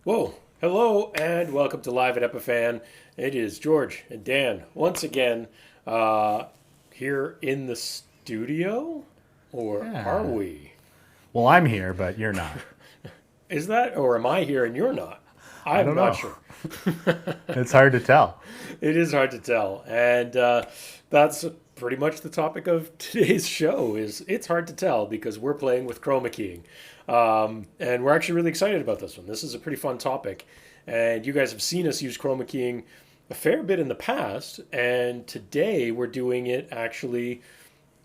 Whoa, hello, and welcome to Live at Epiphan. It is George and Dan once again uh, here in the studio, or are Yeah. we? Well, I'm here, but you're not. Is that, or am I here and you're not? I I'm don't not know. sure. It's hard to tell. It is hard to tell, and that's pretty much the topic of today's show. Is it's hard to tell because we're playing with chroma keying, and we're actually really excited about this one. This is a pretty fun topic, and you guys have seen us use chroma keying a fair bit in the past, and today we're doing it actually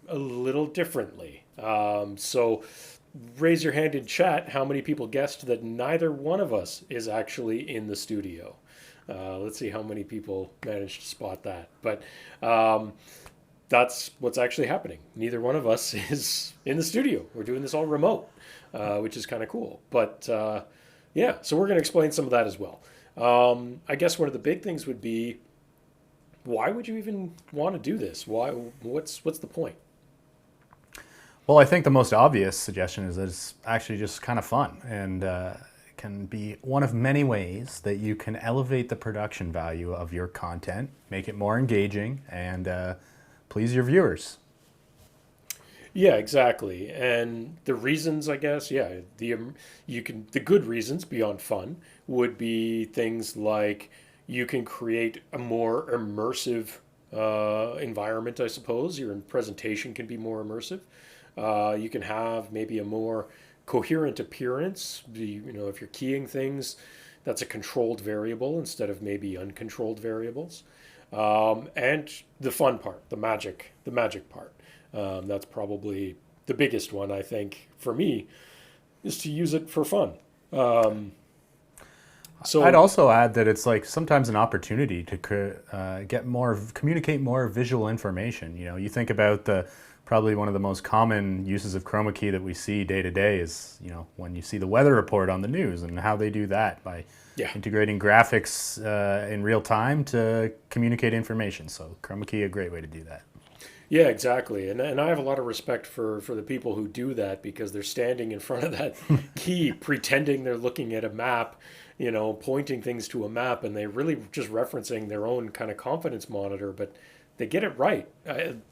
a little differently. So raise your hand in chat how many people guessed that neither one of us is actually in the studio. Let's see how many people managed to spot that. But that's what's actually happening. Neither one of us is in the studio. We're doing this all remote, which is kind of cool. But yeah, so we're going to explain some of that as well. I guess one of the big things would be, why would you even want to do this? Why? What's the point? Well, I think the most obvious suggestion is that it's actually just kind of fun and can be one of many ways that you can elevate the production value of your content, make it more engaging, and please your viewers. Yeah, exactly. And the reasons, I guess, yeah, the good reasons beyond fun would be things like you can create a more immersive environment, I suppose. Your presentation can be more immersive. You can have maybe a more coherent appearance. If you're keying things, that's a controlled variable instead of maybe uncontrolled variables. And the fun part, the magic part. That's probably the biggest one, I think, for me, is to use it for fun. Um, I'd so, also add that it's like sometimes an opportunity to communicate more visual information. You think about the probably one of the most common uses of chroma key that we see day to day is when you see the weather report on the news and how they do that by yeah, integrating graphics in real time to communicate information. So chroma key a great way to do that. yeah, exactly. And I have a lot of respect for the people who do that because they're standing in front of that key, pretending they're looking at a map, pointing things to a map, and they're really just referencing their own kind of confidence monitor, but they get it right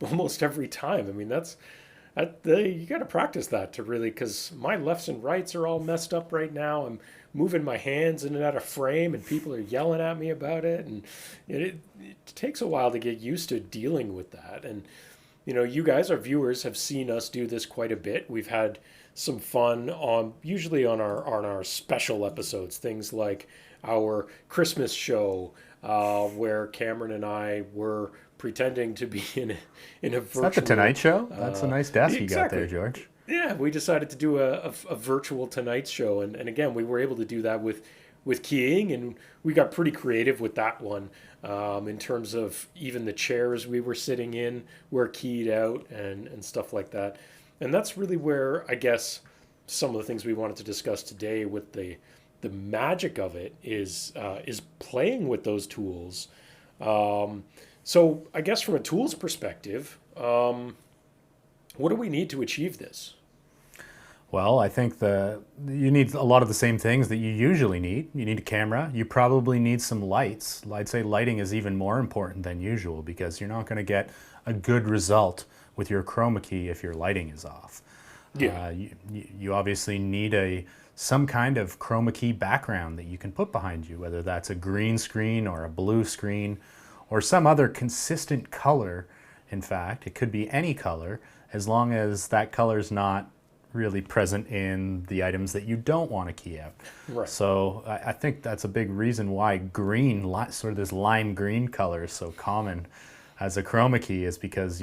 almost every time. I mean, you got to practice that to really, because my lefts and rights are all messed up right now. I'm moving my hands in and out of frame, and people are yelling at me about it, and it takes a while to get used to dealing with that. And you guys, our viewers, have seen us do this quite a bit. We've had some fun usually on our special episodes, things like our Christmas show, where Cameron and I were pretending to be in a Is that the virtual. Tonight Show? That's a nice desk you got there, Exactly. George. Yeah, we decided to do a virtual Tonight Show, and again, we were able to do that with keying, and we got pretty creative with that one, in terms of even the chairs we were sitting in were keyed out and stuff like that. And that's really where I guess some of the things we wanted to discuss today with the magic of it is playing with those tools. Um, so I guess from a tools perspective, what do we need to achieve this? Well, I think you need a lot of the same things that you usually need. You need a camera. You probably need some lights. I'd say lighting is even more important than usual because you're not going to get a good result with your chroma key if your lighting is off. Yeah. You obviously need some kind of chroma key background that you can put behind you, whether that's a green screen or a blue screen or some other consistent color. In fact, it could be any color as long as that color is not really present in the items that you don't want to key out. Right. So I think that's a big reason why green, sort of this lime green color is so common as a chroma key is because,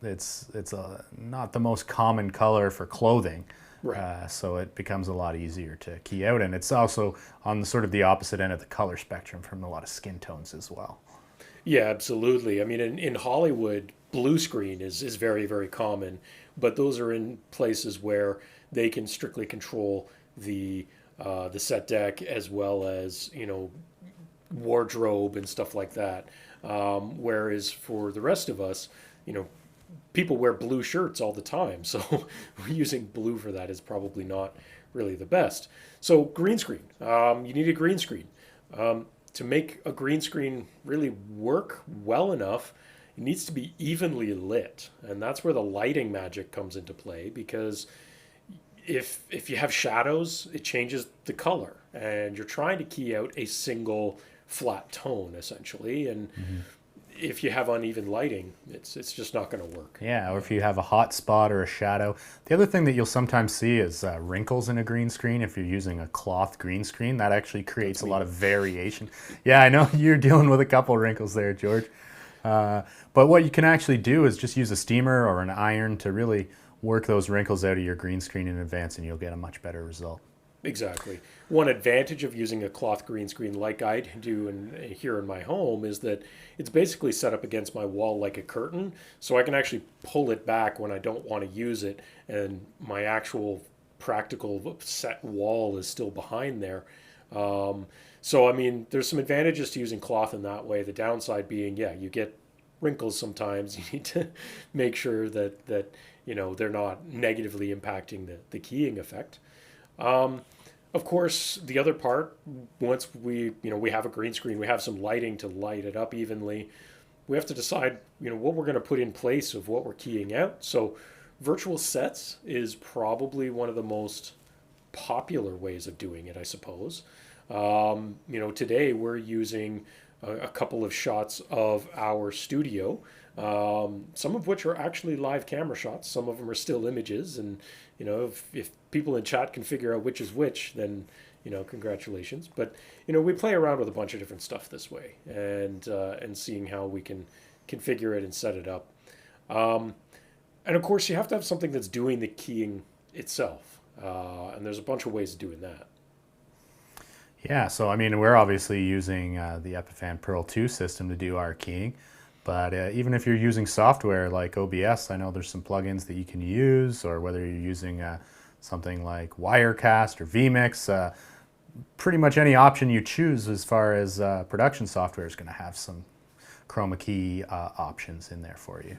it's not the most common color for clothing. Right. So it becomes a lot easier to key out. And it's also on the sort of the opposite end of the color spectrum from a lot of skin tones as well. Yeah, absolutely. I mean, in Hollywood, blue screen is very, very common, but those are in places where they can strictly control the set deck as well as wardrobe and stuff like that. Whereas for the rest of us, you know, people wear blue shirts all the time, so using blue for that is probably not really the best. So green screen, you need a green screen. To make a green screen really work well enough, it needs to be evenly lit, and that's where the lighting magic comes into play. Because if you have shadows, it changes the color, and you're trying to key out a single flat tone essentially. And if you have uneven lighting, it's just not going to work. Yeah, or if you have a hot spot or a shadow. The other thing that you'll sometimes see is wrinkles in a green screen. If you're using a cloth green screen, that actually creates a lot of variation. Yeah, I know you're dealing with a couple wrinkles there, George. But what you can actually do is just use a steamer or an iron to really work those wrinkles out of your green screen in advance, and you'll get a much better result. Exactly. One advantage of using a cloth green screen like I do here in my home is that it's basically set up against my wall like a curtain, so I can actually pull it back when I don't want to use it, and my actual practical set wall is still behind there. So, I mean, there's some advantages to using cloth in that way. The downside being, yeah, you get wrinkles sometimes. You need to make sure that they're not negatively impacting the keying effect. Of course, the other part, once we have a green screen, we have some lighting to light it up evenly. We have to decide, what we're going to put in place of what we're keying out. So, virtual sets is probably one of the most popular ways of doing it, I suppose. Today we're using a couple of shots of our studio, some of which are actually live camera shots. Some of them are still images, and if people in chat can figure out which is which, then congratulations. But we play around with a bunch of different stuff this way, and seeing how we can configure it and set it up. And of course, you have to have something that's doing the keying itself, and there's a bunch of ways of doing that. Yeah, so I mean, we're obviously using the Epiphan Pearl-2 system to do our keying, but even if you're using software like OBS, I know there's some plugins that you can use, or whether you're using something like Wirecast or vMix, pretty much any option you choose as far as production software is going to have some chroma key options in there for you.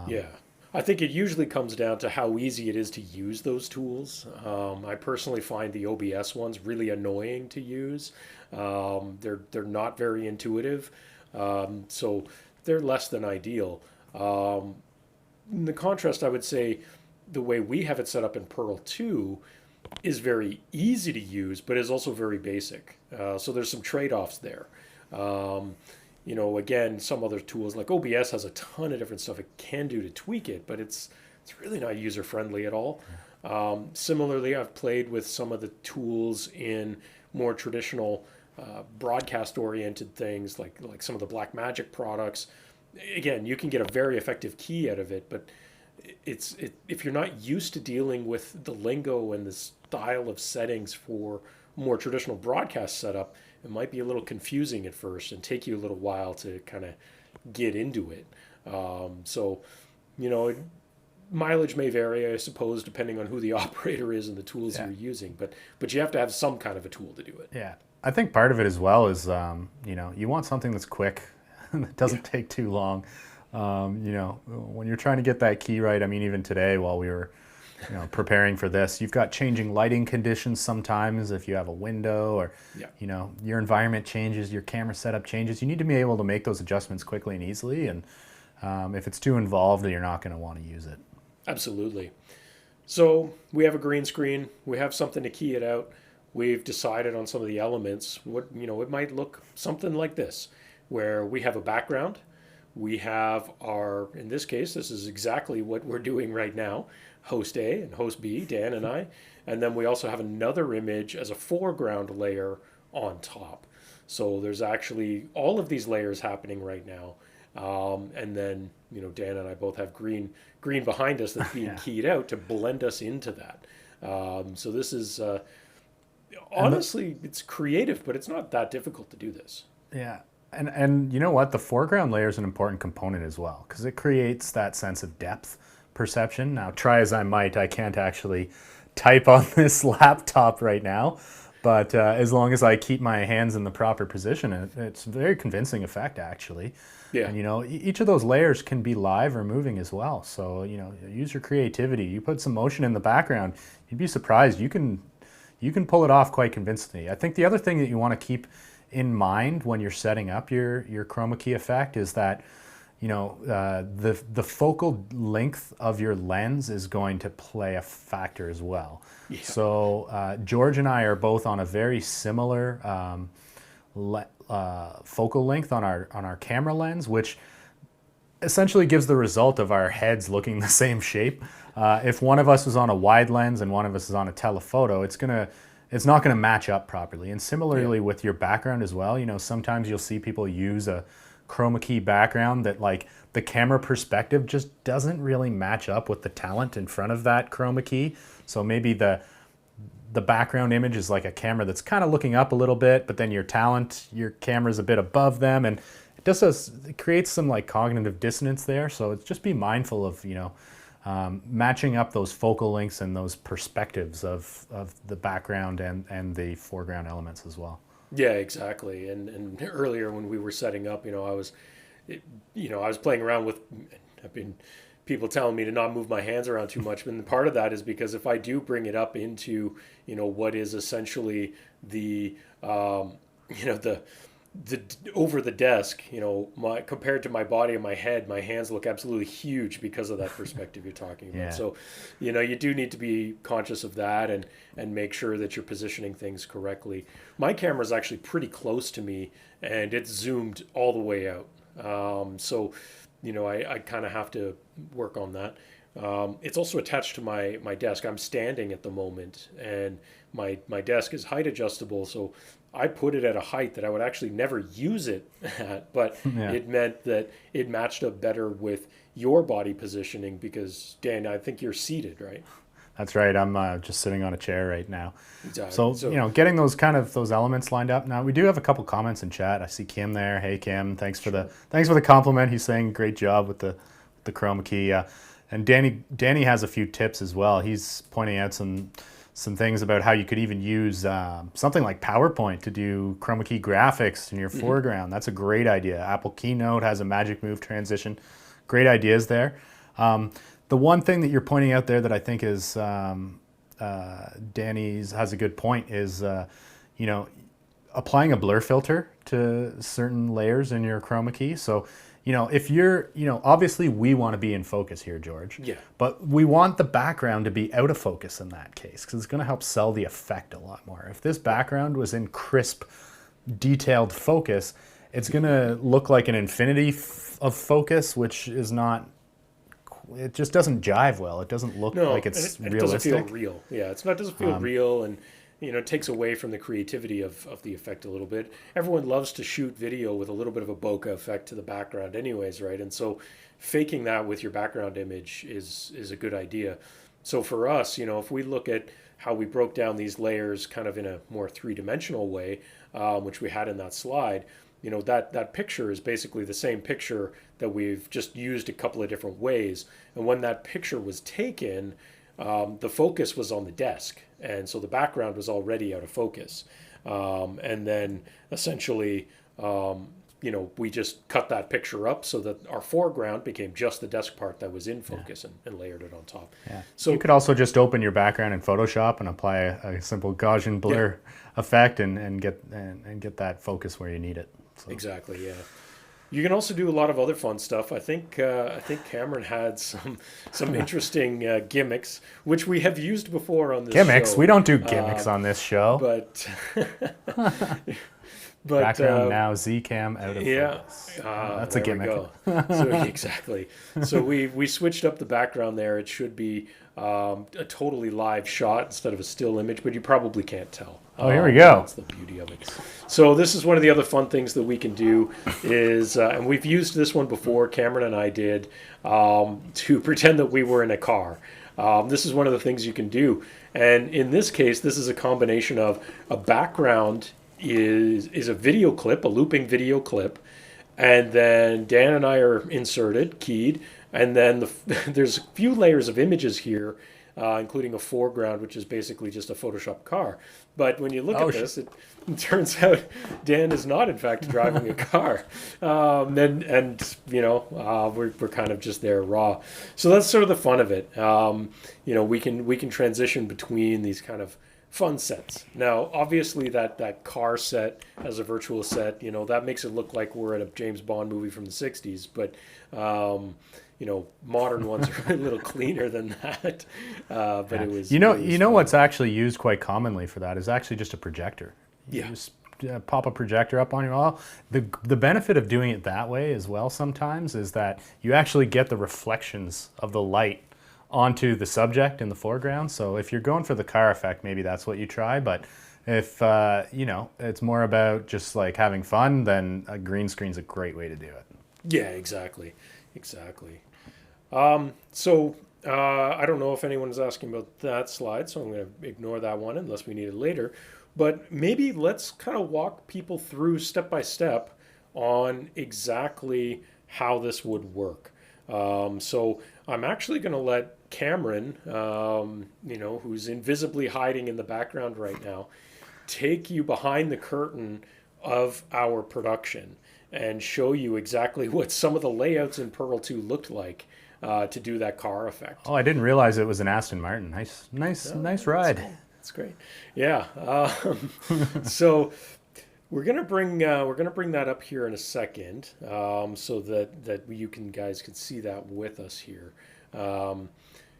Yeah. I think it usually comes down to how easy it is to use those tools. I personally find the OBS ones really annoying to use. They're not very intuitive, so they're less than ideal. In the contrast, I would say the way we have it set up in Pearl 2 is very easy to use, but is also very basic. So there's some trade-offs there. Again, some other tools like OBS has a ton of different stuff it can do to tweak it, but it's really not user friendly at all. Similarly, I've played with some of the tools in more traditional broadcast oriented things like some of the Blackmagic products. Again, you can get a very effective key out of it, but if you're not used to dealing with the lingo and the style of settings for more traditional broadcast setup, it might be a little confusing at first and take you a little while to kind of get into it. Mileage may vary, I suppose, depending on who the operator is and the tools you're using. But you have to have some kind of a tool to do it. Yeah, I think part of it as well is you want something that's quick that doesn't take too long. When you're trying to get that key right. I mean, even today while we were preparing for this, you've got changing lighting conditions sometimes. If you have a window or your environment changes, your camera setup changes, you need to be able to make those adjustments quickly and easily. And if it's too involved, you're not going to want to use it. Absolutely. So we have a green screen. We have something to key it out. We've decided on some of the elements. It might look something like this, where we have a background. We have in this case, this is exactly what we're doing right now, host A and host B, Dan and I. And then we also have another image as a foreground layer on top. So there's actually all of these layers happening right now. And then, Dan and I both have green behind us that's being keyed out to blend us into that. So this is, honestly, it's creative, but it's not that difficult to do this. Yeah. And you know what? The foreground layer is an important component as well, because it creates that sense of depth perception. Now, try as I might, I can't actually type on this laptop right now, but as long as I keep my hands in the proper position, it's a very convincing effect, actually. Yeah. And each of those layers can be live or moving as well. So use your creativity. You put some motion in the background, you'd be surprised. You can you can pull it off quite convincingly. I think the other thing that you want to keep in mind when you're setting up your chroma key effect is that the focal length of your lens is going to play a factor as well. Yeah. So George and I are both on a very similar focal length on our camera lens, which essentially gives the result of our heads looking the same shape. If one of us is on a wide lens and one of us is on a telephoto, it's not gonna match up properly. And similarly with your background as well, sometimes you'll see people use a chroma key background that like the camera perspective just doesn't really match up with the talent in front of that chroma key. So maybe the background image is like a camera that's kind of looking up a little bit, but then your camera's a bit above them, and it creates some like cognitive dissonance there. So it's just be mindful of matching up those focal lengths and those perspectives of the background and the foreground elements as well. Yeah, exactly. And earlier when we were setting up, I was playing around with. I've been people telling me to not move my hands around too much, but part of that is because if I do bring it up into what is essentially the the over the desk, compared to my body and my head, my hands look absolutely huge because of that perspective you're talking about. Yeah. So, you do need to be conscious of that and make sure that you're positioning things correctly. My camera is actually pretty close to me and it's zoomed all the way out. So, I kind of have to work on that. It's also attached to my desk. I'm standing at the moment and my desk is height adjustable. So I put it at a height that I would actually never use it at, but it meant that it matched up better with your body positioning because, Dan, I think you're seated, right? That's right. I'm just sitting on a chair right now. Exactly. So getting those elements lined up. Now we do have a couple comments in chat. I see Kim there. Hey Kim, thanks for the compliment. He's saying great job with the chroma key. And Danny has a few tips as well. He's pointing out some things about how you could even use something like PowerPoint to do chroma key graphics in your foreground. That's a great idea. Apple Keynote has a magic move transition. Great ideas there. The one thing that you're pointing out there that I think is Danny's has a good point is applying a blur filter to certain layers in your chroma key. So if you're, obviously we want to be in focus here, George. Yeah. But we want the background to be out of focus in that case because it's going to help sell the effect a lot more. If this background was in crisp, detailed focus, it's going to look like an infinity of focus, which is not. It just doesn't jive well. It doesn't look like it's realistic. It doesn't feel real. Yeah, it doesn't feel real, and it takes away from the creativity of the effect a little bit. Everyone loves to shoot video with a little bit of a bokeh effect to the background anyways, right? And so faking that with your background image is a good idea. So for us, if we look at how we broke down these layers kind of in a more three-dimensional way, which we had in that slide, that picture is basically the same picture that we've just used a couple of different ways. And when that picture was taken, the focus was on the desk. And so the background was already out of focus. And then essentially, we just cut that picture up so that our foreground became just the desk part that was in focus and layered it on top. Yeah. So you could also just open your background in Photoshop and apply a simple Gaussian blur effect and get that focus where you need it. So. Exactly, yeah. You can also do a lot of other fun stuff. I think Cameron had some interesting gimmicks, which we have used before on this gimmicks? show. We don't do gimmicks on this show. But background now, Z-cam out of focus. That's a gimmick. Exactly. So we switched up the background there. It should be a totally live shot instead of a still image, but you probably can't tell. Oh, here we go. That's the beauty of it. So this is one of the other fun things that we can do is, and we've used this one before, Cameron and I did, to pretend that we were in a car. This is one of the things you can do. And in this case, this is a combination of a background is a video clip, a looping video clip, and then Dan and I are inserted, keyed, and then there's a few layers of images here, including a foreground, which is basically just a Photoshop car. But when you look at this, it turns out Dan is not, in fact, driving a car. We're kind of just there raw. So that's sort of the fun of it. We can transition between these kind of fun sets. Now, obviously, that car set as a virtual set, that makes it look like we're in a James Bond movie from the '60s. But modern ones are a little cleaner than that. But Yeah. it was You know fun. what's actually used quite commonly for that is actually just a projector. You Yeah, just pop a projector up on your wall. The benefit of doing it that way as well sometimes is that you actually get the reflections of the light onto the subject in the foreground. So if you're going for the car effect, maybe that's what you try. But if it's more about just like having fun, then a green screen's a great way to do it. yeah, exactly, exactly. So I don't know if anyone's asking about that slide, so I'm going to ignore that one unless we need it later. But maybe let's kind of walk people through step by step on exactly how this would work. So I'm actually going to let Cameron, who's invisibly hiding in the background right now, take you behind the curtain of our production and show you exactly what some of the layouts in Pearl 2 looked like to do that car effect. Oh, I didn't realize it was an Aston Martin. Nice ride. That's great. Yeah. So we're gonna bring that up here in a second, so that you guys can see that with us here. Um,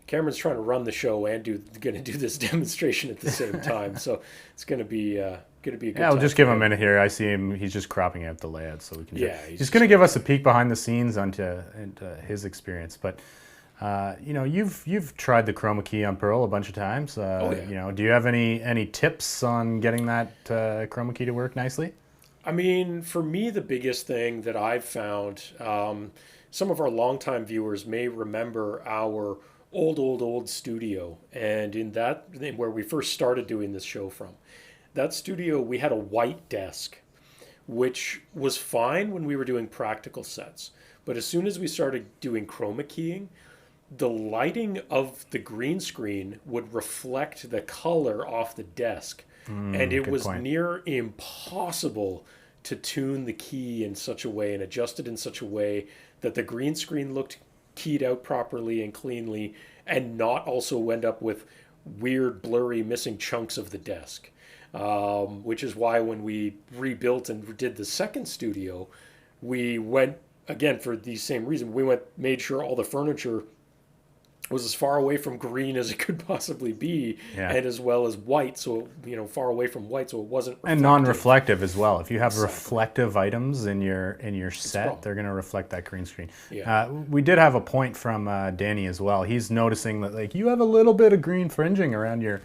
Cameron's trying to run the show and gonna do this demonstration at the same time, so it's gonna be a good Yeah, we'll time just give for him a him. minute here. I see him. He's just cropping out the layout, so we can. Yeah, He's going to give us a peek behind the scenes into his experience. But you've tried the chroma key on Pearl a bunch of times. Oh yeah. Do you have any tips on getting that chroma key to work nicely? I mean, for me, the biggest thing that I've found, some of our longtime viewers may remember our old studio, and where we first started doing this show from. That studio, we had a white desk, which was fine when we were doing practical sets. But as soon as we started doing chroma keying, the lighting of the green screen would reflect the color off the desk. And it Good was point. near impossible to tune the key in such a way and adjust it in such a way that the green screen looked keyed out properly and cleanly and not also end up with weird, blurry, missing chunks of the desk. Which is why when we rebuilt and did the second studio, we went again for the same reason. Made sure all the furniture was as far away from green as it could possibly be, Yeah. and as well as white, so far away from white, so it wasn't And reflective. non-reflective as well. If you have Exactly. reflective items in your a set, problem. they're going to reflect that green screen. Yeah. We did have a point from Danny as well. He's noticing that like you have a little bit of green fringing around your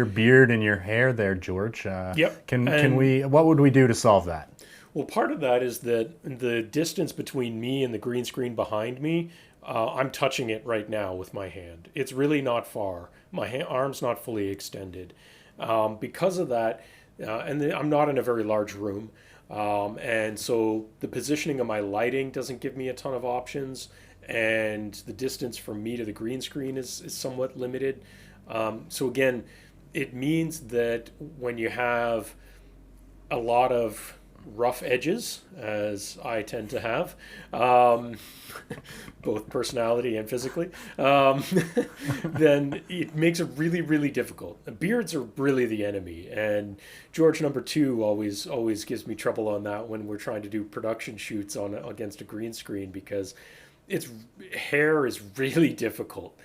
beard and your hair there, George. Yep. Can we? What would we do to solve that? Well, part of that is that the distance between me and the green screen behind me, I'm touching it right now with my hand. It's really not far. My arm's not fully extended. Because of that, I'm not in a very large room. And so the positioning of my lighting doesn't give me a ton of options. And the distance from me to the green screen is somewhat limited. So again, it means that when you have a lot of rough edges, as I tend to have, both personality and physically, then it makes it really, really difficult. Beards are really the enemy, and George number two always gives me trouble on that when we're trying to do production shoots against a green screen because its hair is really difficult.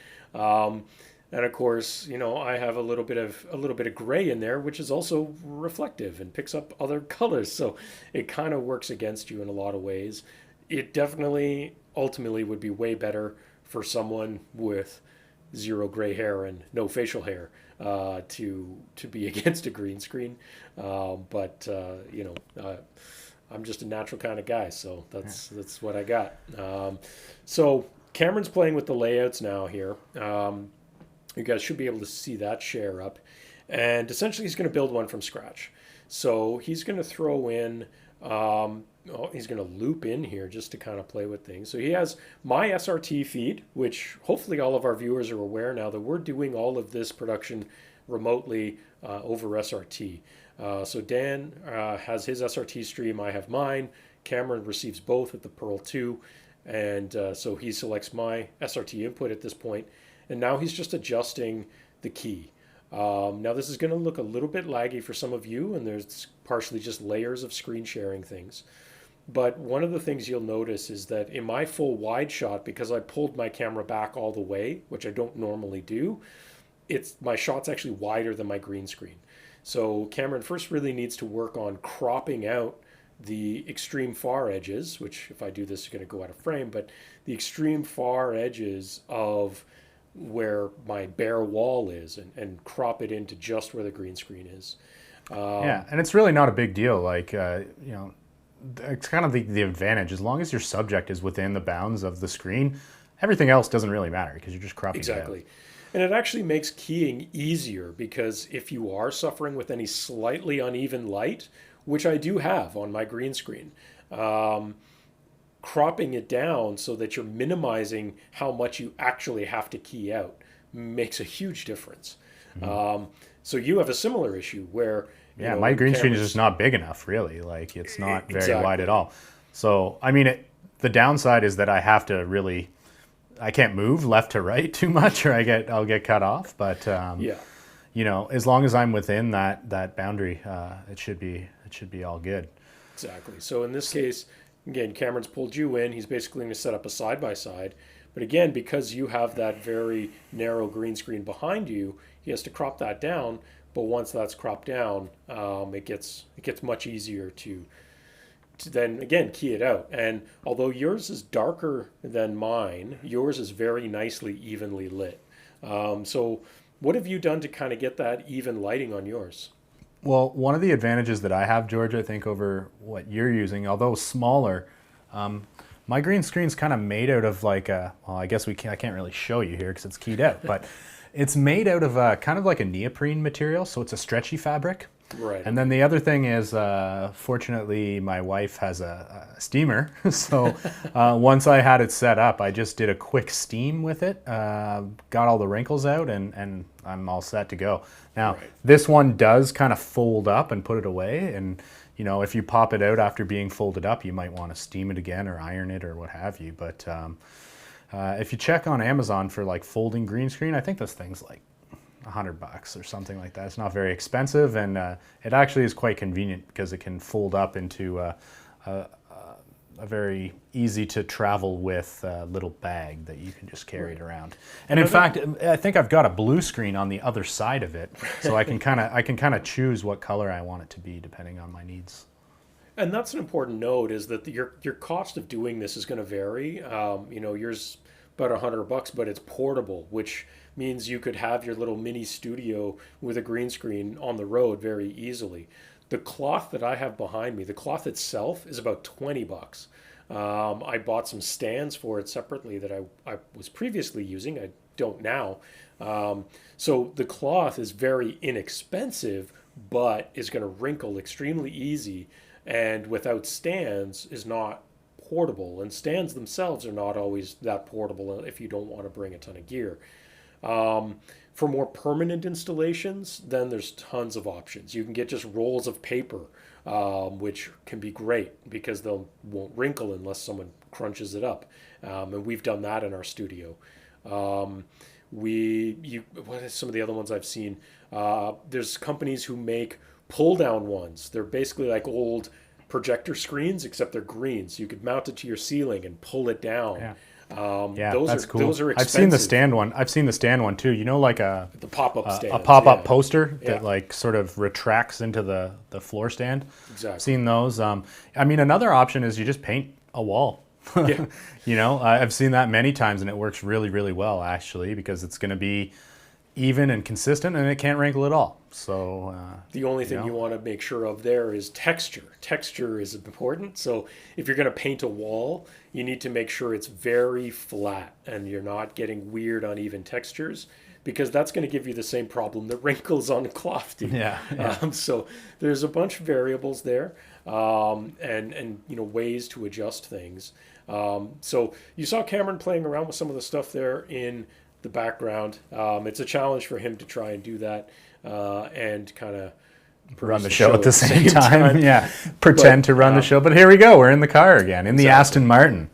And of course, I have a little bit of gray in there, which is also reflective and picks up other colors. So it kind of works against you in a lot of ways. It definitely ultimately would be way better for someone with zero gray hair and no facial hair to be against a green screen. I'm just a natural kind of guy, so that's what I got. So Cameron's playing with the layouts now here. You guys should be able to see that share up. And essentially, he's going to build one from scratch. So he's going to throw in, he's going to loop in here just to kind of play with things. So he has my SRT feed, which hopefully all of our viewers are aware now that we're doing all of this production remotely over SRT. So Dan has his SRT stream, I have mine. Cameron receives both at the Pearl 2. And so he selects my SRT input at this point. And now he's just adjusting the key. Now this is going to look a little bit laggy for some of you, and there's partially just layers of screen sharing things. But one of the things you'll notice is that in my full wide shot, because I pulled my camera back all the way, which I don't normally do, my shot's actually wider than my green screen. So Cameron first really needs to work on cropping out the extreme far edges, which if I do this is going to go out of frame, but the extreme far edges of where my bare wall is, and crop it into just where the green screen is. Yeah, and it's really not a big deal. Like, it's kind of the advantage. As long as your subject is within the bounds of the screen, everything else doesn't really matter because you're just cropping it out. Exactly. And it actually makes keying easier, because if you are suffering with any slightly uneven light, which I do have on my green screen, cropping it down so that you're minimizing how much you actually have to key out makes a huge difference. So you have a similar issue where yeah, my green screen is just not big enough, really. Like, it's not very wide at all. So, I mean, the downside is that I have to really, I can't move left to right too much, or I'll get cut off. But you know, as long as I'm within that boundary, it should be all good. Exactly. So in this case, again, Cameron's pulled you in. He's basically going to set up a side by side. But again, because you have that very narrow green screen behind you, he has to crop that down. But once that's cropped down, it gets much easier to then again key it out. And although yours is darker than mine, yours is very nicely evenly lit. So what have you done to kind of get that even lighting on yours? Well, one of the advantages that I have, George, I think over what you're using, although smaller, my green screen's kind of made out of like well, I guess I can't really show you here because it's keyed out, but it's made out of kind of like a neoprene material, so it's a stretchy fabric. Right. And then the other thing is, fortunately, my wife has a steamer, so once I had it set up, I just did a quick steam with it, got all the wrinkles out, and I'm all set to go. Now, this one does kind of fold up and put it away, and you know, if you pop it out after being folded up, you might want to steam it again or iron it or what have you. But if you check on Amazon for like folding green screen, I think this thing's like $100 or something like that. It's not very expensive, and it actually is quite convenient because it can fold up into a very easy to travel with little bag that you can just carry it around. And in fact, I think I've got a blue screen on the other side of it, so I can kind of choose what color I want it to be depending on my needs. And that's an important note, is that your cost of doing this is going to vary. You know, yours about $100, but it's portable, which means you could have your little mini studio with a green screen on the road very easily. The cloth that I have behind me, the cloth itself is about $20. I bought some stands for it separately that I was previously using. I don't now. So the cloth is very inexpensive, but is going to wrinkle extremely easy, and without stands is not portable. And stands themselves are not always that portable if you don't want to bring a ton of gear. For more permanent installations, then there's tons of options. You can get just rolls of paper, which can be great because they won't wrinkle unless someone crunches it up. And we've done that in our studio. What are some of the other ones I've seen? There's companies who make pull-down ones. They're basically like old projector screens, except they're green. So you could mount it to your ceiling and pull it down. Yeah. That's cool. Those are expensive. I've seen the stand one too. You know, like the pop-up stand, a pop-up poster that like sort of retracts into the floor stand. Exactly. I've seen those. I mean, another option is you just paint a wall. Yeah. You know, I've seen that many times, and it works really, really well actually, because it's going to be even and consistent, and it can't wrinkle at all. So the only thing you want to make sure of there is texture. Texture is important. So if you're going to paint a wall, you need to make sure it's very flat and you're not getting weird, uneven textures, because that's going to give you the same problem that wrinkles on the cloth do. Yeah. So there's a bunch of variables there, and you know, ways to adjust things. So you saw Cameron playing around with some of the stuff there in the background. It's a challenge for him to try and do that and kind of run the show at the same time. Yeah, pretend to run the show. But here we go. We're in the car again, in the Aston Martin.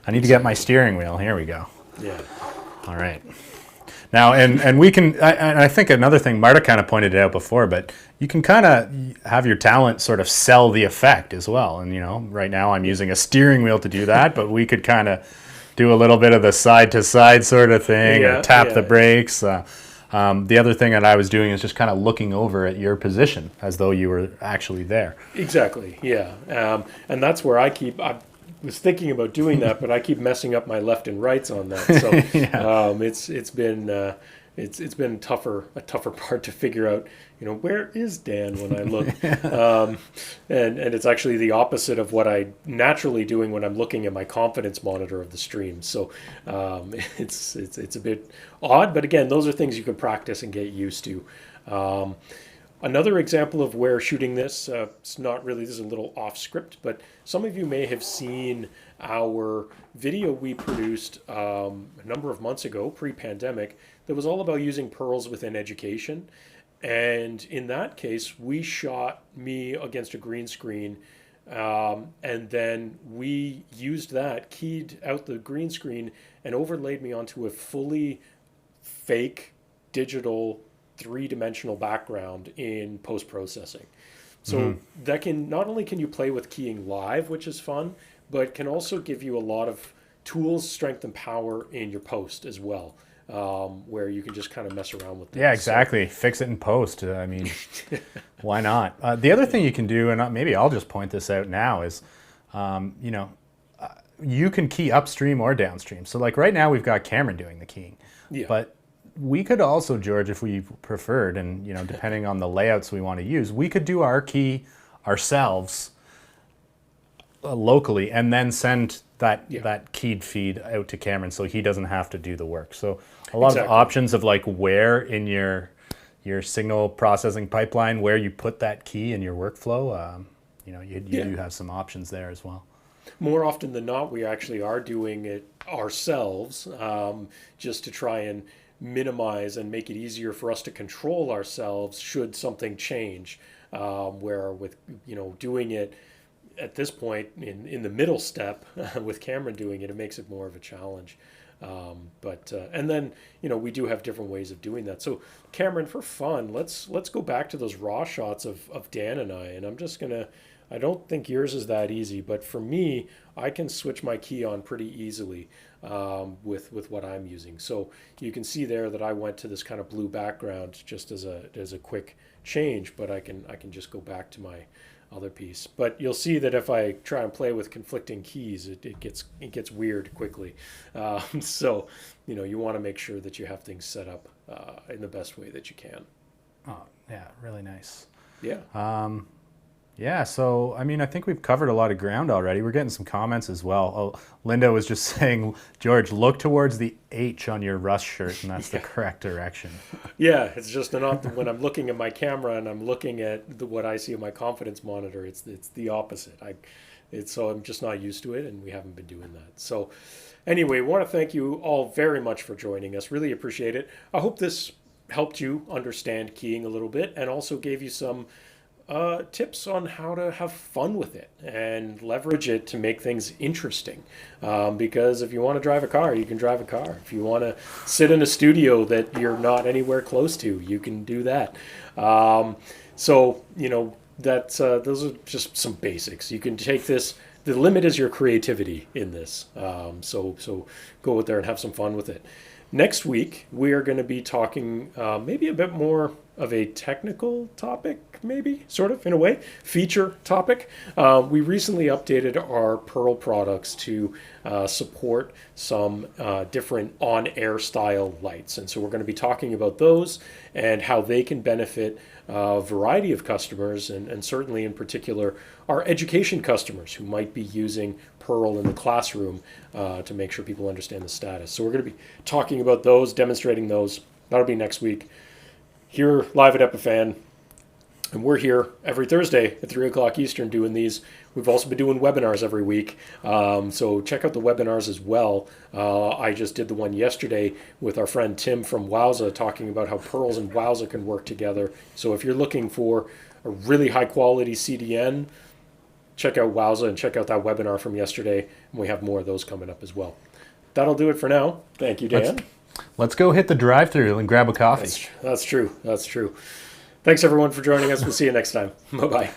I need to get my steering wheel. Here we go. Yeah. All right. Now, and we can, I think another thing, Marta kind of pointed it out before, but you can kind of have your talent sort of sell the effect as well. And, right now I'm using a steering wheel to do that, but we could kind of do a little bit of the side to side sort of thing, or tap the brakes. The other thing that I was doing is just kind of looking over at your position as though you were actually there. Exactly, yeah. And that's where I was thinking about doing that, but I keep messing up my left and rights on that. So it's been a tougher part to figure out. Where is Dan when I look? And it's actually the opposite of what I naturally doing when I'm looking at my confidence monitor of the stream. So it's a bit odd, but again, those are things you can practice and get used to. Another example of where shooting this, it's not really, this is a little off script, but some of you may have seen our video we produced a number of months ago, pre-pandemic, that was all about using pearls within education. And in that case, we shot me against a green screen, and then we used that, keyed out the green screen, and overlaid me onto a fully fake digital three-dimensional background in post-processing. So that can, not only can you play with keying live, which is fun, but can also give you a lot of tools, strength, and power in your post as well, where you can just kind of mess around with things. Yeah, exactly. So, fix it in post. I mean, why not? The other thing you can do, and maybe I'll just point this out now, is, you can key upstream or downstream. So like right now we've got Cameron doing the keying, but we could also, George, if we preferred, and depending on the layouts we want to use, we could do our key ourselves locally, and then send that keyed feed out to Cameron, so he doesn't have to do the work. So a lot of options of like where in your signal processing pipeline where you put that key in your workflow. You do have some options there as well. More often than not, we actually are doing it ourselves, just to try and minimize and make it easier for us to control ourselves should something change, where with doing it at this point in the middle step with Cameron doing it, it makes it more of a challenge. And then we do have different ways of doing that. So Cameron, for fun, let's go back to those raw shots of Dan and I'm just gonna, I don't think yours is that easy, but for me, I can switch my key on pretty easily with what I'm using. So you can see there that I went to this kind of blue background just as a quick change, but I can just go back to my other piece. But you'll see that if I try and play with conflicting keys, it gets weird quickly. So you want to make sure that you have things set up in the best way that you can. Oh yeah, really nice. Yeah. Yeah, so I mean, I think we've covered a lot of ground already. We're getting some comments as well. Oh, Linda was just saying, George, look towards the H on your Rust shirt, and that's the correct direction. Yeah, it's just not when I'm looking at my camera and I'm looking at what I see on my confidence monitor. It's the opposite. So I'm just not used to it, and we haven't been doing that. So anyway, I want to thank you all very much for joining us. Really appreciate it. I hope this helped you understand keying a little bit, and also gave you some tips on how to have fun with it and leverage it to make things interesting. Because if you want to drive a car, you can drive a car. If you want to sit in a studio that you're not anywhere close to, you can do that. So that's those are just some basics. You can take this. The limit is your creativity in this. So go out there and have some fun with it. Next week, we are going to be talking maybe a bit more of a technical topic, maybe, sort of, in a way, feature topic. We recently updated our Pearl products to support some different on-air style lights. And so we're going to be talking about those and how they can benefit a variety of customers, and certainly in particular our education customers who might be using Pearl in the classroom to make sure people understand the status. So we're going to be talking about those, demonstrating those. That'll be next week here live at Epiphan. And we're here every Thursday at 3 o'clock Eastern doing these. We've also been doing webinars every week. So check out the webinars as well. I just did the one yesterday with our friend Tim from Wowza talking about how Pearls and Wowza can work together. So if you're looking for a really high quality CDN, check out Wowza and check out that webinar from yesterday. And we have more of those coming up as well. That'll do it for now. Thank you, Dan. Let's go hit the drive-thru and grab a coffee. That's true. That's true. Thanks everyone for joining us. We'll see you next time. Bye bye.